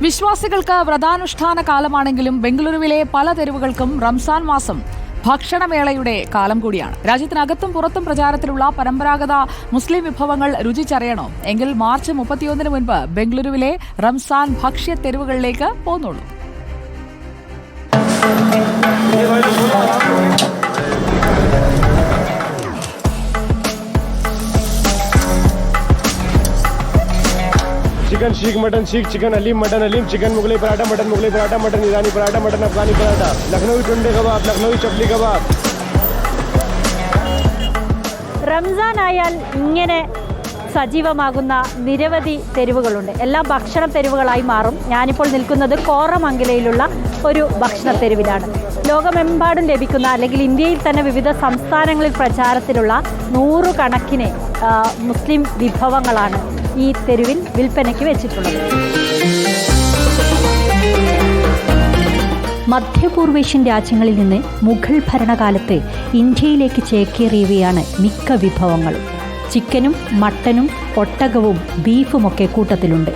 വിശ്വാസികൾക്ക് വ്രതാനുഷ്ഠാന കാലമാണെങ്കിലും ബംഗളൂരുവിലെ പല തെരുവുകൾക്കും റംസാൻ മാസം ഭക്ഷണമേളയുടെ കാലം കൂടിയാണ്. രാജ്യത്തിനകത്തും പുറത്തും പ്രചാരത്തിലുള്ള പരമ്പരാഗത മുസ്ലിം വിഭവങ്ങൾ രുചിച്ചറിയണോ എങ്കിൽ മാർച്ച് 31 മുൻപ് ബംഗളൂരുവിലെ റംസാൻ ഭക്ഷ്യ തെരുവുകളിലേക്ക് പോന്നോളൂ. Chicken seekh mutton seekh chicken haleem mutton haleem chicken Mughlai paratha mutton Irani paratha mutton Afghani paratha Lucknowi Tunday kebab Lucknowi chapli kebab. Ramzan ആയാൽ ഇങ്ങനെ സജീവമാകുന്ന നിരവധി തെരുവുകളുണ്ട്. എല്ലാം ഭക്ഷണ തെരുവുകളായി മാറും. ഞാനിപ്പോൾ നിൽക്കുന്നത് കോറമംഗലയിലുള്ള ഒരു ഭക്ഷണ തെരുവിലാണ്. ലോകമെമ്പാടും ലഭിക്കുന്ന അല്ലെങ്കിൽ ഇന്ത്യയിൽ തന്നെ വിവിധ സംസ്ഥാനങ്ങളിൽ പ്രചാരത്തിലുള്ള നൂറുകണക്കിന് മുസ്ലിം വിഭവങ്ങളാണ് ഈ തെരുവിൽ വിൽപ്പനയ്ക്ക് വെച്ചിട്ടുള്ളത്. മധ്യപൂർവേഷ്യൻ രാജ്യങ്ങളിൽ നിന്ന് മുഗൾ ഭരണകാലത്ത് ഇന്ത്യയിലേക്ക് ചേക്കേറിയവയാണ് മിക്ക വിഭവങ്ങളും. ചിക്കനും മട്ടനും ഒട്ടകവും ബീഫുമൊക്കെ കൂട്ടത്തിലുണ്ട്.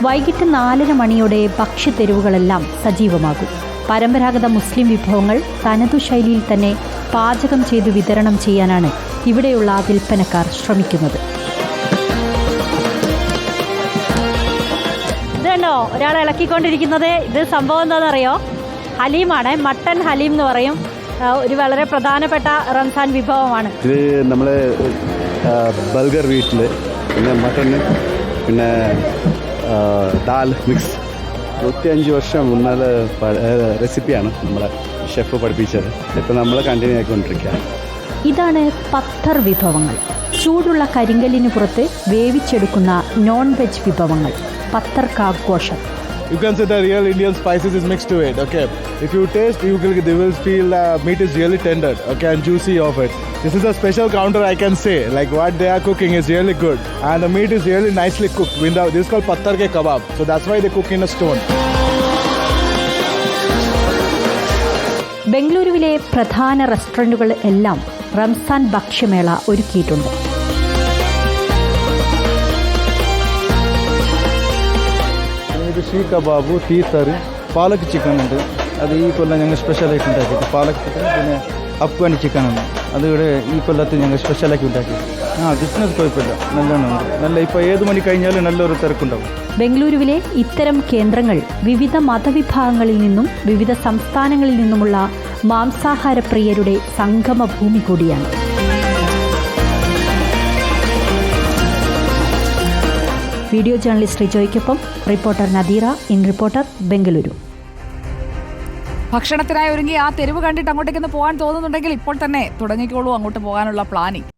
വൈകിട്ട് 4:30 മണിയോടെ ഭക്ഷ്യത്തെരുവുകളെല്ലാം സജീവമാകും. പരമ്പരാഗത മുസ്ലിം വിഭവങ്ങൾ തനതു ശൈലിയിൽ തന്നെ പാചകം ചെയ്ത് വിതരണം ചെയ്യാനാണ് ഇവിടെയുള്ള വിൽപ്പനക്കാർ ശ്രമിക്കുന്നത്. ഇതുണ്ടോ ഒരാൾ ഇളക്കിക്കൊണ്ടിരിക്കുന്നത്? ഇത് സംഭവം എന്താണെന്നറിയോ? ഹലീമാണ്. മട്ടൻ ഹലീം എന്ന് പറയും. ഒരു വളരെ പ്രധാനപ്പെട്ട റംസാൻ വിഭവമാണ്. ഇത് നമ്മൾ ബർഗർ വീട്ടിൽ പിന്നെ മട്ടന് പിന്നെ ദാൽ മിക്സ് 25 വർഷം മുന്നാല് റെസിപ്പിയാണ് നമ്മളെ ഷെഫ് പഠിപ്പിച്ചത്. ഇപ്പം നമ്മൾ കണ്ടിന്യൂ ആയിക്കൊണ്ടിരിക്കുക. ഇതാണ് പത്തർ വിഭവങ്ങൾ. ചൂടുള്ള കരിങ്കല്ലിന് പുറത്ത് വേവിച്ചെടുക്കുന്ന നോൺ വെജ് വിഭവങ്ങൾ. പത്തർ കാ ഗോഷം. You can say the real Indian spices is mixed to it. Okay, if you taste, they will feel meat is really tender. Okay, and juicy of it. This is a special counter, I can say. Like what they are cooking is really good, and the meat is really nicely cooked. This is called pattar ke kebab, so that's why they cook in a stone. ബംഗളൂരുവിലെ പ്രധാന റെസ്റ്റോറൻറ്റുകൾ എല്ലാം റംസാൻ ഭക്ഷ്യമേള ഒരുക്കിയിട്ടുണ്ട്. She kebab തീത്തറ് palak chicken ഉണ്ട്. അത് ഈ കൊല്ലം ഞങ്ങൾ സ്പെഷ്യലായിട്ട് ഉണ്ടാക്കിയിട്ട് പാലക് ചിക്കൻ പിന്നെ അഫ്ഗാനി ചിക്കൻ ഉണ്ട്. അത് ഇവിടെ ഈ കൊല്ലത്ത് ഞങ്ങൾ സ്പെഷ്യലാക്കി ഉണ്ടാക്കി. ബിസിനസ് കുഴപ്പമില്ല, നല്ലോണം ഉണ്ട്. നല്ല ഇപ്പോൾ ഏത് മണി കഴിഞ്ഞാലും നല്ലൊരു തിരക്കുണ്ടാവും. ബംഗളൂരുവിലെ ഇത്തരം കേന്ദ്രങ്ങൾ വിവിധ മതവിഭാഗങ്ങളിൽ നിന്നും വിവിധ സംസ്ഥാനങ്ങളിൽ നിന്നുമുള്ള മാംസാഹാരപ്രിയരുടെ സംഗമഭൂമി കൂടിയാണ്. വീഡിയോ ജേർണലിസ്റ്റ് റിജോയ്ക്കൊപ്പം reporter Nadeera, in Reporter, Bengaluru. ഭക്ഷണത്തിനായി ഒരുങ്ങി ആ തെരുവ് കണ്ടിട്ട് അങ്ങോട്ടേക്കൊന്ന് പോകാൻ തോന്നുന്നുണ്ടെങ്കിൽ ഇപ്പോൾ തന്നെ തുടങ്ങിക്കോളൂ അങ്ങോട്ട് പോകാനുള്ള പ്ലാനിങ്.